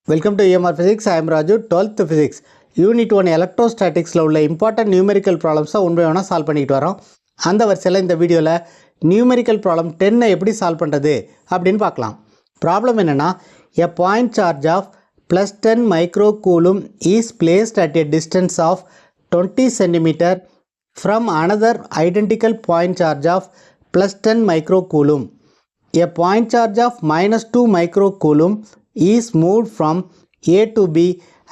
Welcome to EMR Physics. I am Raju, 12th Physics. Unit 1 Electrostatics உள்ள important numerical problems one by ஒன்னா solve பண்ணிட்டு வரோம். அந்த வரிசையில் இந்த வீடியோவில் numerical problem 10 எப்படி சால்வ் பண்ணுறது அப்படின்னு பார்க்கலாம். ப்ராப்ளம் என்னென்னா, a point charge of plus 10 microcoulomb is placed at a distance of 20 cm from another identical point charge of plus 10 microcoulomb. A point charge of minus 2 microcoulomb is moved from A to B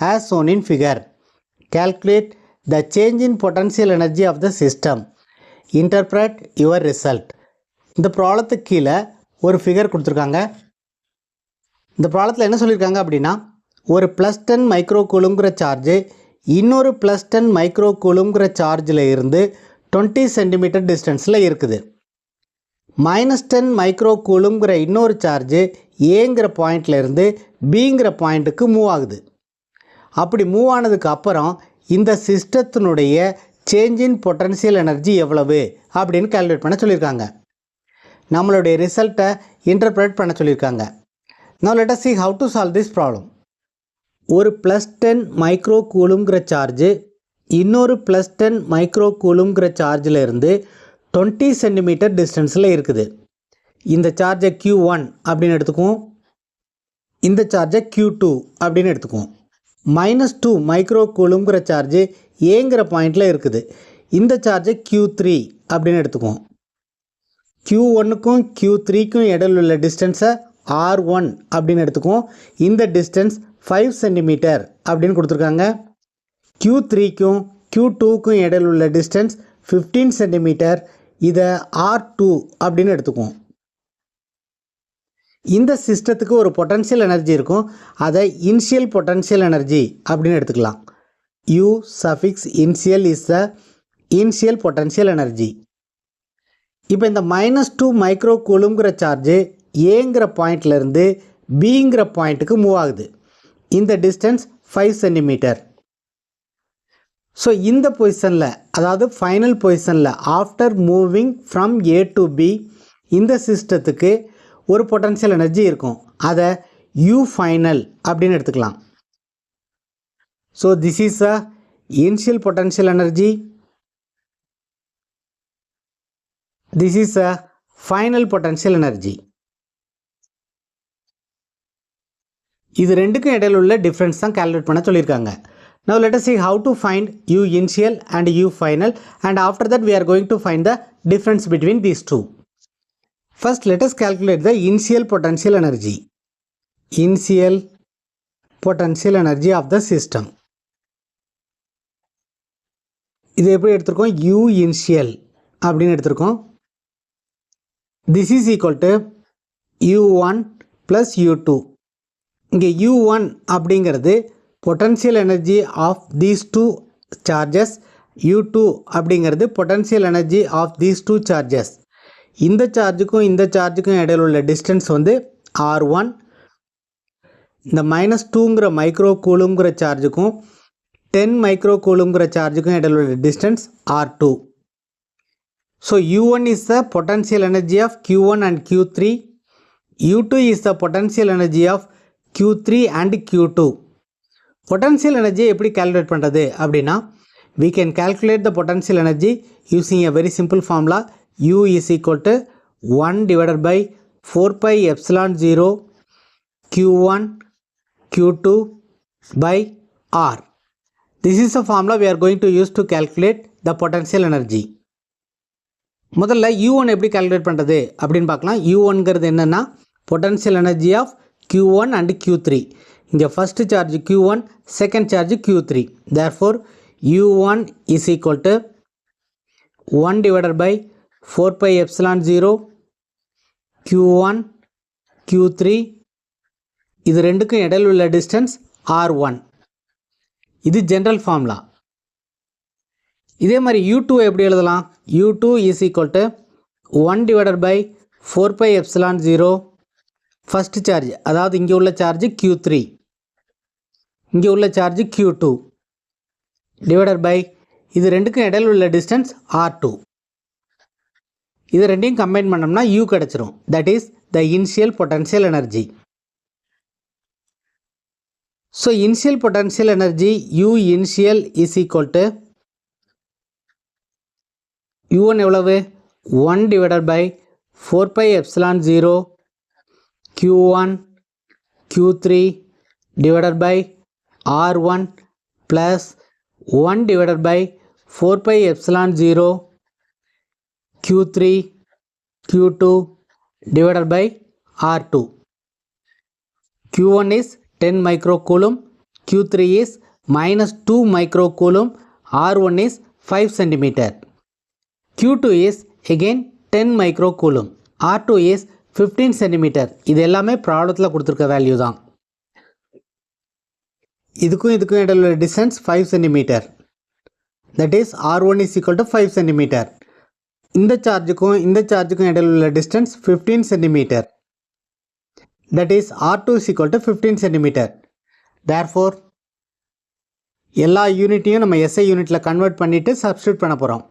as shown in figure. Calculate the change in potential energy of the system. Interpret your result. இந்த ப்ராப்ளத்துக்கு கீழே ஒரு figure கொடுத்துருக்காங்க. இந்த ப்ராப்ளத்தில் என்ன சொல்லியிருக்காங்க அப்படின்னா, ஒரு ப்ளஸ் 10 மைக்ரோகூலுங்கிற சார்ஜு இன்னொரு ப்ளஸ் 10 மைக்ரோகூலுங்கிற சார்ஜில் இருந்து 20 சென்டிமீட்டர் டிஸ்டன்ஸில் இருக்குது. மைனஸ் 10 மைக்ரோகூலுங்கிற இன்னொரு சார்ஜு ஏங்கிற பாயிண்டில் இருந்து பிங்கிற பாயிண்ட்டுக்கு மூவ் ஆகுது. அப்படி மூவ் ஆனதுக்கு அப்புறம் இந்த சிஸ்டத்தினுடைய சேஞ்ச் இன் பொட்டன்ஷியல் எனர்ஜி எவ்வளவு அப்படின்னு கால்குலேட் பண்ண சொல்லியிருக்காங்க. நம்மளுடைய ரிசல்ட்டை இன்டர்பிரேட் பண்ண சொல்லியிருக்காங்க. Now let us see how to solve this problem. ஒரு ப்ளஸ் 10 மைக்ரோகூலுங்கிற சார்ஜு இன்னொரு ப்ளஸ் 10 மைக்ரோகூலுங்கிற சார்ஜில் இருந்து 20 சென்டிமீட்டர் டிஸ்டன்ஸில் இருக்குது. இந்த சார்ஜை Q1 அப்படின்னு எடுத்துக்குவோம், இந்த சார்ஜை Q2 அப்படின்னு எடுத்துக்குவோம். மைனஸ் 2 மைக்ரோகூலுங்கிற சார்ஜு ஏங்கிற பாயிண்டில் இருக்குது. இந்த சார்ஜை Q3 அப்படின்னு எடுத்துக்குவோம். Q1க்கும் Q3க்கும் இடையில் உள்ள டிஸ்டன்ஸை R1 அப்படின்னு எடுத்துக்குவோம். இந்த டிஸ்டன்ஸ் 5 சென்டிமீட்டர் அப்படின்னு கொடுத்துருக்காங்க. Q3க்கும் Q2க்கும் இடையில் உள்ள டிஸ்டன்ஸ் 15 சென்டிமீட்டர். இதை R2 அப்படின்னு எடுத்துக்குவோம். இந்த சிஸ்டத்துக்கு ஒரு பொட்டன்ஷியல் எனர்ஜி இருக்கும். அதை இனிஷியல் பொட்டன்ஷியல் எனர்ஜி அப்படின்னு எடுத்துக்கலாம். U suffix initial is the initial potential energy. இப்போ இந்த மைனஸ் 2 மைக்ரோகூலுங்கிற சார்ஜு ஏங்கிற பாயிண்ட்லேருந்து பிங்கிற பாயிண்ட்டுக்கு மூவ் ஆகுது. இந்த டிஸ்டன்ஸ் 5 சென்டிமீட்டர். ஸோ இந்த பொசிஷனில், அதாவது ஃபைனல் பொசிஷனில் after moving from A to B, இந்த சிஸ்டத்துக்கு ஒரு பொட்டன்ஷியல் எனர்ஜி இருக்கும். அதை யூ ஃபைனல் அப்படின்னு எடுத்துக்கலாம். So this is a initial potential energy, this is a final potential energy. இது ரெண்டுக்கும் இடையில் உள்ள டிஃப்ரென்ஸ் தான் கால்குலேட் பண்ண சொல்லியிருக்காங்க. Now let us see how to find U initial and U final, and after that we are going to find the difference between these two. First let us calculate the initial potential energy. Initial potential energy of the system. இது எப்படி எடுத்துருக்கோம்? U initial அப்படின்னு எடுத்துருக்கோம். This is equal to U1 plus U2. இங்கே U1 அப்படிங்கிறது potential energy of these two charges, U2 அப்படிங்கிறது potential energy of these two charges. இந்த சார்ஜுக்கும் இந்த சார்ஜுக்கும் இடையில் உள்ள டிஸ்டன்ஸ் வந்து R1. இந்த மைனஸ் 2ங்கிற மைக்ரோகூலுங்கிற சார்ஜுக்கும் 10 மைக்ரோகூலுங்கிற சார்ஜுக்கும் இடையில் உள்ள distance R2. So U1 is the potential energy of Q1 and Q3. U2 is the potential energy of Q3 and Q2. Potential எனர்ஜியை எப்படி கால்குலேட் பண்ணுறது அப்படின்னா, we can calculate the potential energy using a very simple formula. U is equal to 1 divided by 4 pi epsilon 0 Q1 Q2 by R. This is the formula we are going to use to calculate the potential energy. முதல்ல U1 எப்படி calculate பண்ணுறது அப்படின்னு பார்க்கலாம். U1ங்கிறது என்னென்னா potential energy of Q1 and Q3. இங்கே first charge Q1, second charge Q3. therefore U1 is equal to 1 divided by 4 pi epsilon 0 Q1 Q3. இது ரெண்டுக்கும் இடையில் உள்ள டிஸ்டன்ஸ் R1. இது ஜென்ரல் ஃபார்முலா. இதே மாதிரி U2 எப்படி எழுதலாம்? U2 is equal to 1 divided by 4 pi epsilon 0 first charge, அதாவது இங்கே உள்ள சார்ஜ் Q3, இங்கே உள்ள சார்ஜ் Q2 டிவைடட் பை இது ரெண்டுக்கும் இடையில் உள்ள டிஸ்டன்ஸ் R2. இது ரெண்டையும் கம்பைன் பண்ணோம்னா U கிடச்சிரும். That is the initial potential energy. So initial potential energy U initial is equal to U1 எவ்வளவு 1 divided by 4 pi epsilon 0 Q1 Q3 divided by R1 plus 1 divided by 4 pi epsilon 0 Q3 Q2 divided by R2. Q1 is 10 microcoulomb, Q3 is minus 2 microcoulomb, R1 is 5 centimeter. Q2 is again 10 microcoulomb, R2 is 15 centimeter. இது எல்லாமே ப்ராப்ளத்தில் கொடுத்துருக்க value தான். இதுக்கும் இடையில உள்ள distance 5 centimeter. That is R1 is equal to 5 centimeter. இந்த சார்ஜுக்கும் இடையில உள்ள distance 15 centimeter. That is R2 is equal to 15 centimeter. Therefore, எல்லா யூனிட்டையும் நம்ம SI யூனிட்டில் கன்வெர்ட் பண்ணிவிட்டு சப்ஸ்டியூட் பண்ண போகிறோம்.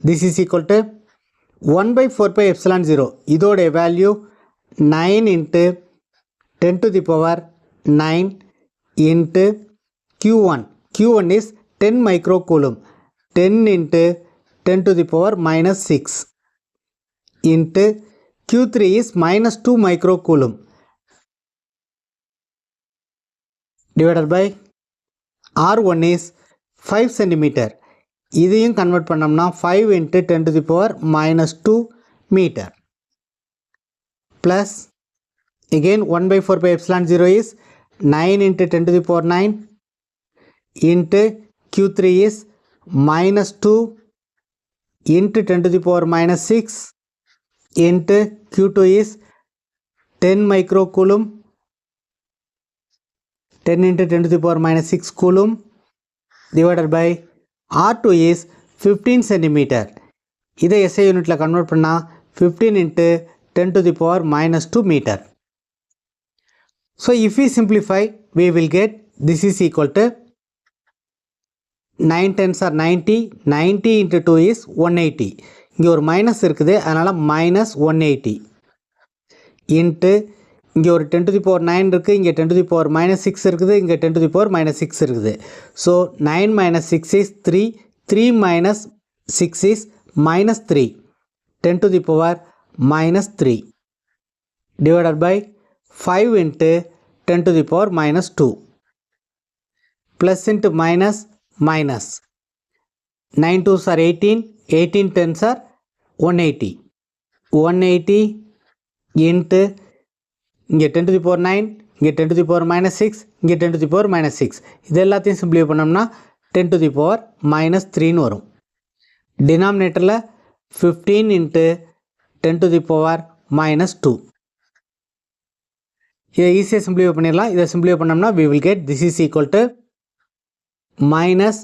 This is equal to 1 by 4 pi epsilon 0. இதோட value 9 into 10 to the power 9 into Q1. Q1 is 10 microcoulomb. 10 into 10 to the power minus 6 into Q3 is minus 2 microcoulomb divided by R1 is 5 centimeter. இதையும் convert பண்ணோம்னா 5 into 10 to the power minus 2 meter plus again 1 by 4 by epsilon 0 is 9 into 10 to the power 9 into Q3 is minus 2 into 10 to the power minus 6 into Q2 is 10 microcoulomb, 10 into 10 to the power minus 6 coulomb divided by R2 is 15 centimeter. இதை SI யூனிட்டில் convert பண்ணால் 15 into 10 to the power minus 2 meter. So if we simplify, we will get this is equal to 9 tens are 90, 90 into 2 is 180. இங்கே ஒரு minus இருக்குது, அதனால் minus 180 into இங்கே ஒரு 10 to the power 9 இருக்குது, இங்கே 10 to the power minus 6 இருக்குது, இங்கே 10 to the power minus 6 இருக்குது. So 9 minus 6 is 3, 3 minus 6 is minus 3, 10 to the power minus 3 divided by 5 into 10 to the power minus 2 plus into minus minus 9 2s are 18, 18 10s are 180, 180 into இங்கே 10 to the power 9, இங்கே 10 to the power minus 6, இங்கே 10 to the power minus 6. இது எல்லாத்தையும் simplify பண்ணோம்னா 10 to the power minus 3ன்னு வரும். டினாமினேட்டரில் 15 into 10 to the power minus 2. இதை ஈஸியாக சிம்பிளிஃபை பண்ணிடலாம். இதை சிம்பிளிஃபை பண்ணோம்னா we will get this is equal to minus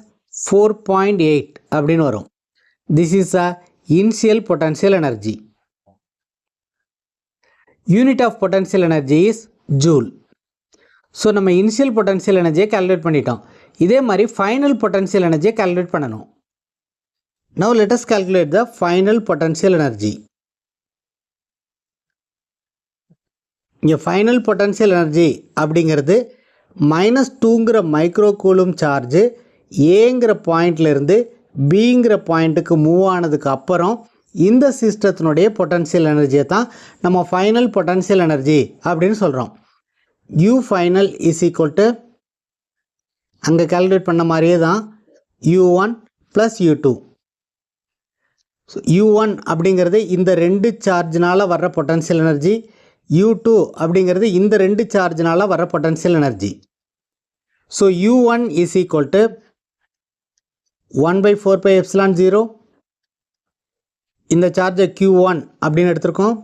4.8 அப்படின்னு வரும். This is a initial potential energy. Unit of potential energy is joule. So நம்ம initial potential energy calculate பண்ணிட்டோம். இதே மாதிரி final potential energy calculate பண்ணணும். Now let us calculate the final potential energy. இங்கே final potential energy அப்படிங்கிறது minus 2ங்கிற மைக்ரோகூலும் charge ஏங்கிற பாயிண்ட்லேருந்து பிங்கிற பாயிண்ட்டுக்கு மூவ் ஆனதுக்கு அப்புறம் இந்த சிஸ்டத்தினுடைய பொட்டன்ஷியல் எனர்ஜியை தான் நம்ம ஃபைனல் பொட்டன்ஷியல் எனர்ஜி அப்படின்னு சொல்கிறோம். U final is equal to அங்கே கால்குலேட் பண்ண மாதிரியே தான் U1 plus U2. So U1 அப்படிங்கிறது இந்த ரெண்டு சார்ஜினால் வர்ற பொட்டன்ஷியல் எனர்ஜி, U2 அப்படிங்கிறது இந்த ரெண்டு சார்ஜினால் வர்ற potential energy. So U1 is equal to 1 by 4 pi epsilon 0. இந்த சார்ஜை Q1 அப்படின்னு எடுத்திருக்கோம்,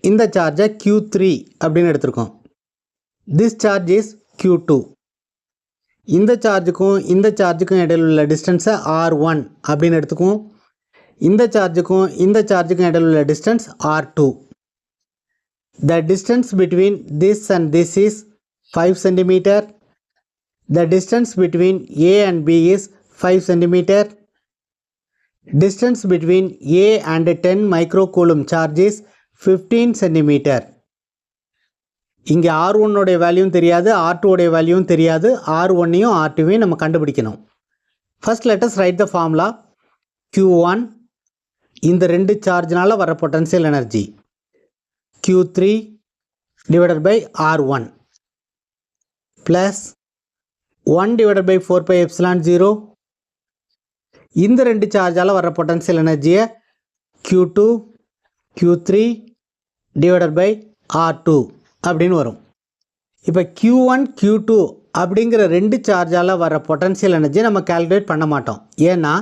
இந்த சார்ஜை Q3 அப்படின்னு எடுத்திருக்கோம். This charge is Q2. இந்த சார்ஜுக்கும் இடையில் உள்ள டிஸ்டன்ஸை R1 அப்படின்னு எடுத்துக்குவோம். இந்த சார்ஜுக்கும் இடையில் உள்ள distance R2. The distance between this and this is 5 cm. The distance between A and B is 5 cm. Distance between A and 10 microcoulomb charge is 15 cm. இங்கே R1 உடைய வேல்யூவும் தெரியாது, R2 உடைய வேல்யூவும் தெரியாது. R1ஐயும் R2ஐயும் நம்ம கண்டுபிடிக்கணும். First let us write the formula. Q1 இந்த ரெண்டு சார்ஜ்னால வர potential energy, Q3 divided by R1 plus 1 divided by 4 pi epsilon 0. இந்த ரெண்டு சார்ஜால வர பொட்டன்ஷியல் எனர்ஜியை Q2 Q3 divided by R2 அப்படின்னு வரும். இப்போ Q1 Q2 அப்படிங்கிற ரெண்டு சார்ஜால வர பொட்டன்ஷியல் எனர்ஜியை நம்ம கால்குலேட் பண்ண மாட்டோம். ஏன்னா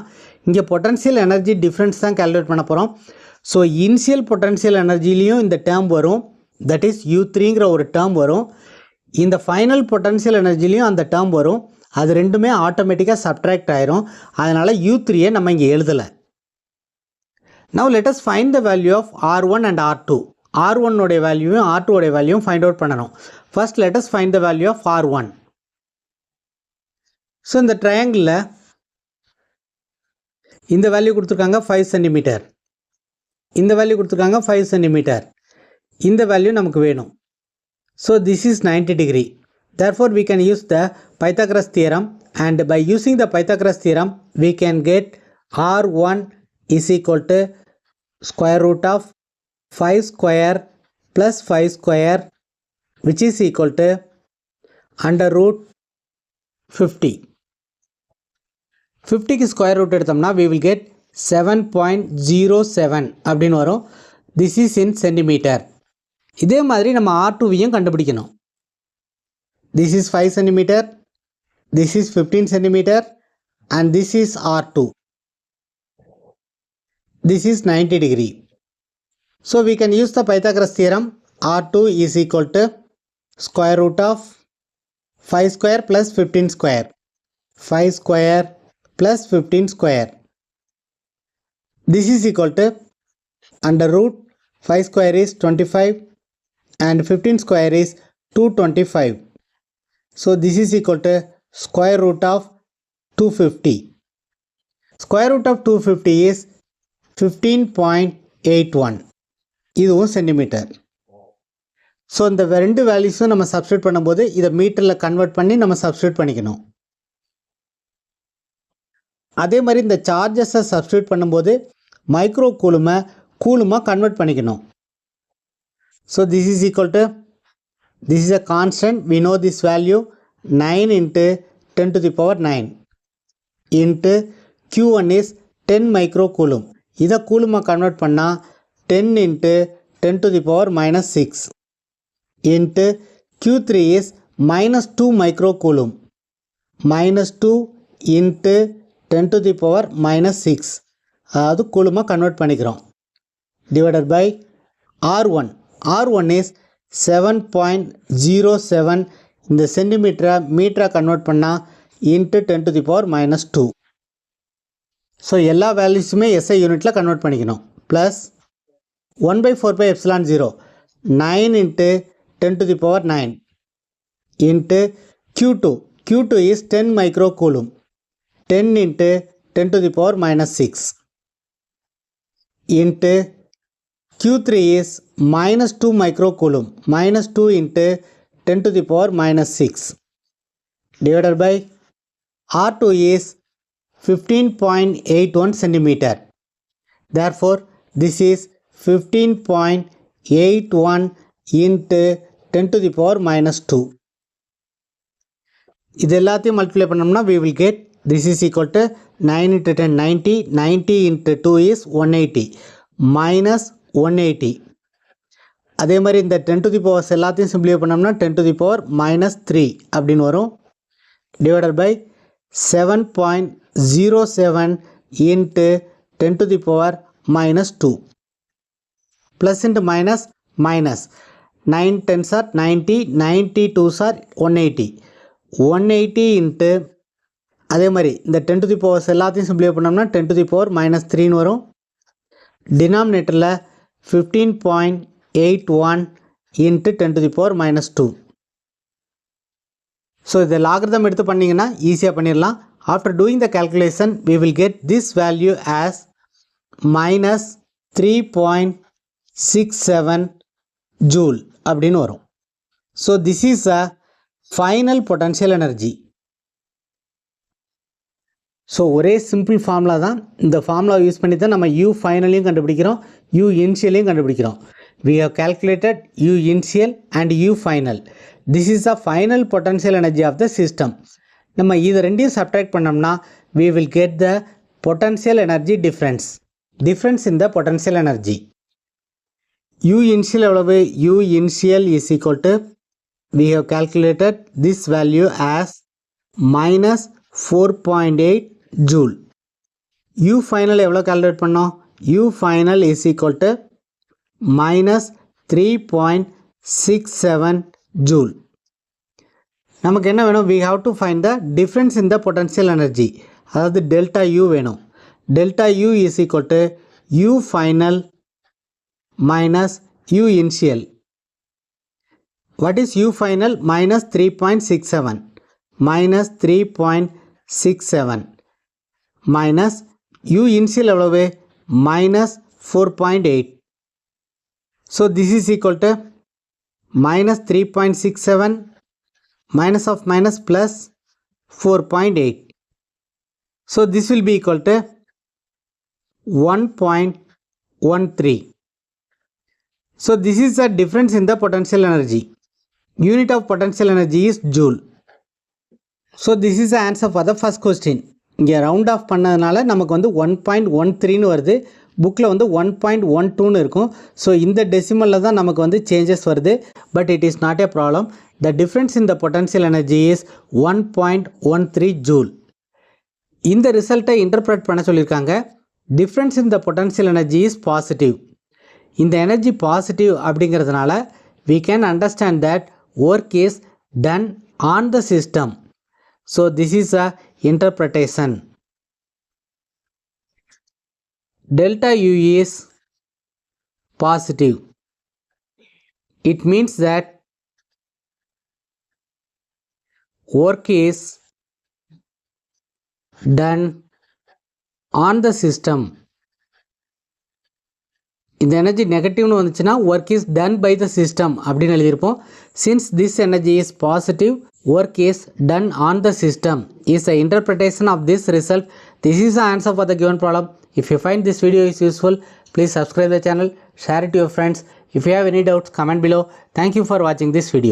இங்கே பொட்டன்ஷியல் எனர்ஜி டிஃப்ரென்ஸ் தான் கால்குலேட் பண்ண போகிறோம். ஸோ இனிஷியல் பொட்டன்ஷியல் எனர்ஜிலையும் இந்த டேர்ம் வரும், தட் இஸ் U3ங்கிற ஒரு டேர்ம் வரும். இந்த ஃபைனல் பொட்டன்ஷியல் எனர்ஜிலையும் அந்த டேர்ம் வரும். அது ரெண்டுமே ஆட்டோமேட்டிக்காக சப்ட்ராக்ட் ஆயிரும். அதனால் U3யை நம்ம இங்கே எழுதலை. Now let us find the value of R1 and R2. R1 உடைய வேல்யூவும் R2 உடைய வேல்யூவும் ஃபைண்ட் அவுட் பண்ணணும். First let us find the value of R1. So இந்த ட்ரையாங்கிளில் இந்த வேல்யூ கொடுத்துருக்காங்க 5 cm, இந்த வேல்யூ கொடுத்துருக்காங்க 5 cm. இந்த வேல்யூ நமக்கு வேணும். So this is 90 degree. Therefore we can use the Pythagoras theorem, and by using the Pythagoras theorem we can get R1 is equal to square root of 5 square plus 5 square, which is equal to under root 50. 50க்கு square root எடுத்தோம்னா we will get 7.07 அப்படின்னு வரும். This is in centimetre. இதே மாதிரி நம்ம R2வையும் கண்டுபிடிக்கணும். This is 5 cm, this is 15 cm, and this is R2. This is 90 degree. So we can use the Pythagoras theorem. R2 is equal to square root of 5 square plus 15 square. 5 square plus 15 square. This is equal to under root 5 square is 25 and 15 square is 225. So this is equal to square root of 250. Square root of 250 is 15.81. இதுவும் centimetre. So இந்த ரெண்டு வேல்யூஸும் நம்ம substitute பண்ணும்போது இதை மீட்டரில் convert பண்ணி நம்ம substitute பண்ணிக்கணும். அதே மாதிரி இந்த சார்ஜஸை சப்ஸ்டியூட் பண்ணும்போது மைக்ரோ கூலுமாக கன்வெர்ட் பண்ணிக்கணும். So this is equal to, this is a constant, we know this value, 9 into 10 to the power 9 into Q1 is 10 microcoulomb. இதை கூலுமாக கன்வெர்ட் பண்ணால் 10 into 10 to the power minus 6 into Q3 is minus 2 microcoulomb. minus 2 into 10 to the power minus 6, அதாவது கூலுமாக convert பண்ணிக்கிறோம், divided by R1. R1 is 7.07. இந்த சென்டிமீட்டரை மீட்டராக convert பண்ணால் into 10 to the power minus 2. So எல்லா வேல்யூஸுமே SI யூனிட்டில் convert பண்ணிக்கணும். Plus 1/4 pi epsilon 0, 9 into 10 to the power 9 into Q2. Q2 is 10 microcoulomb. 10 into 10 to the power minus 6 into Q3 is minus 2 microcoulomb. minus 2 into 10 to the power minus 6 divided by R2 is 15.81 centimeter. Therefore this is 15.81 into 10 to the power minus 2. இது எல்லாத்தையும் multiply பண்ணோம்னா we will get, this is equal to 9 into 10 90, 90 into 2 is 180 minus 180. அதே மாதிரி இந்த 10 to the power எல்லாத்தையும் simplify பண்ணோம்னா 10 to the power minus 3 அப்படின்னு வரும், divided by 7.07 into 10 to the power minus 2. Plus into minus, minus 9 10s are 90, 92s are 180. 180 into அதே மாதிரி இந்த 10 to the power எல்லாத்தையும் சிம்பிளிஃபை பண்ணோம்னா 10 to the power minus 3 வரும். டினாமினேட்டரில் 15.81 into 10 to the power minus 2. So இதை லாகிரிதம் எடுத்து பண்ணிங்கன்னா ஈஸியாக பண்ணிடலாம். After doing the calculation we will get this value as minus 3.67 joule அப்படின்னு வரும். So this is a final potential energy. So ஒரே சிம்பிள் ஃபார்முலா தான். இந்த ஃபார்முலா யூஸ் பண்ணி தான் நம்ம U ஃபைனலையும் கண்டுபிடிக்கிறோம், U இனிஷியலையும் கண்டுபிடிக்கிறோம். We have calculated U initial and U final. This is the final potential energy of the system. நம்ம இது ரெண்டையும் சப்ட்ராக்ட் பண்ணோம்னா we will get the potential energy difference. Difference in the potential energy. U initial எவ்வளவு? U initial is equal to, we have calculated this value as minus 4.8 joule. U final எவ்வளோ calculate பண்ணோம்? U final is equal to minus 3.67 joule. நமக்கு என்ன வேணும்? We have to find the difference in the potential energy. அதாவது delta U வேணும். Delta U is equal to U final minus U initial. What is U final? Minus 3.67. Minus 3.67 minus U initial எவ்வளவு? Minus 4.8. So this is equal to minus 3.67 minus of minus plus 4.8. So this will be equal to 1.13. So this is the difference in the potential energy. Unit of potential energy is joule. So this is the answer for the first question. இங்கே round of பண்ணதுனால நமக்கு வந்து 1.13 வருது. புக்கில் வந்து 1.12 இருக்கும். So இந்த டெசிமலில் தான் நமக்கு வந்து சேஞ்சஸ் வருது. But it is not a problem. The difference in the potential energy is 1.13 joule. இந்த ரிசல்ட்டை இன்டர்பிரட் பண்ண சொல்லியிருக்காங்க. Difference in the potential energy is positive. இந்த எனர்ஜி பாசிட்டிவ் அப்படிங்கிறதுனால we can understand that work is done on the system. So this is a interpretation. Delta U is positive. It means that work is done on the system. இந்த energy நெகட்டிவ்னு வந்துச்சுன்னா work is done by the system அப்படின்னு எழுதியிருப்போம். Since this energy is positive, work is done on the system is the interpretation of this result. This is the answer for the given problem. If you find this video is useful, please subscribe the channel, share it to your friends. If you have any doubts, comment below. Thank you for watching this video.